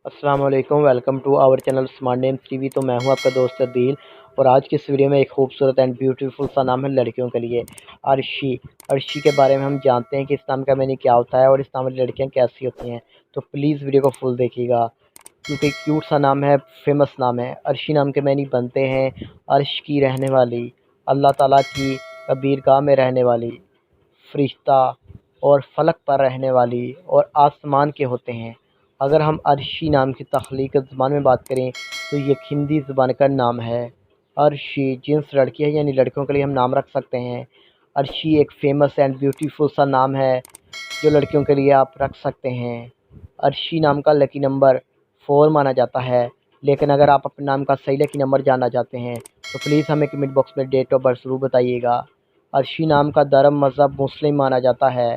अस्सलाम वालेकुम, welcome to our channel smart names TV. तो मैं हूं आपका दोस्त अदील और आज की इस वीडियो में एक खूबसूरत एंड ब्यूटीफुल सा नाम है लड़कियों के लिए, अर्शी। अर्शी के बारे में हम जानते हैं कि इस नाम का मीनिंग क्या होता है और इस नाम वाली लड़कियां कैसी होती हैं। तो प्लीज़ वीडियो को फुल देखिएगा क्योंकि क्यूट सा नाम है, फेमस नाम है। अर्शी नाम के मीनिंग बनते हैं अर्श की रहने वाली, अल्लाह ताला की कबीरगाह में रहने वाली, फरिश्ता और फलक पर रहने वाली और आसमान के होते हैं। अगर हम अर्शी नाम की तख्लीक ज़बान में बात करें तो ये हिंदी ज़बान का नाम है। अर्शी जिन्स लड़की है यानी लड़कियों के लिए हम नाम रख सकते हैं। अर्शी एक फ़ेमस एंड ब्यूटीफुल सा नाम है जो लड़कियों के लिए आप रख सकते हैं। अर्शी नाम का लकी नंबर 4 माना जाता है, लेकिन अगर आप अपने नाम का सही लकी नंबर जानना चाहते हैं तो प्लीज़ हमें कमेंट बॉक्स में डेट ऑफ बर्थ ज़रूर बताइएगा। अर्शी नाम का धर्म मज़हब मुस्लिम माना जाता है।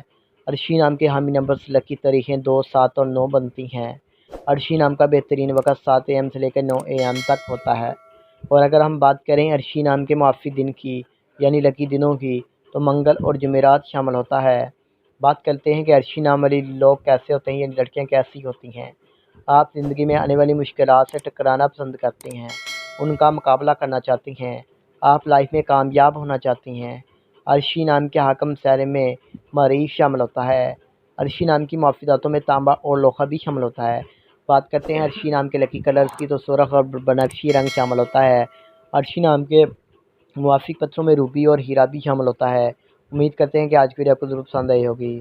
अर्शी नाम के हामी नंबर से लकी तारीखें 2, 7 और 9 बनती हैं। अर्शी नाम का बेहतरीन वक़्त 7 AM से लेकर 9 AM तक होता है। और अगर हम बात करें अर्शी नाम के मुआफ़ी दिन की यानी लकी दिनों की तो मंगल और जुमेरात शामिल होता है। बात करते हैं कि अर्शी नाम वाली लोग कैसे होते हैं यानी लड़कियां कैसी होती हैं। आप ज़िंदगी में आने वाली मुश्किलात से टकराना पसंद करती हैं, उनका मुकाबला करना चाहती हैं, आप लाइफ में कामयाब होना चाहती हैं। अर्शी नाम के हाकम शहर में मरीज़ शामिल होता है। अर्शी नाम की मुआफ़िज़ातों में तांबा और लोहा भी शामिल होता है। बात करते हैं अर्शी नाम के लकी कलर्स की तो सुरख और बनफशी रंग शामिल होता है। अर्शी नाम के मुवाफ़िक पत्थरों में रूबी और हीरा भी शामिल होता है। उम्मीद करते हैं कि आज की वीडियो आपको ज़रूर पसंद आई होगी।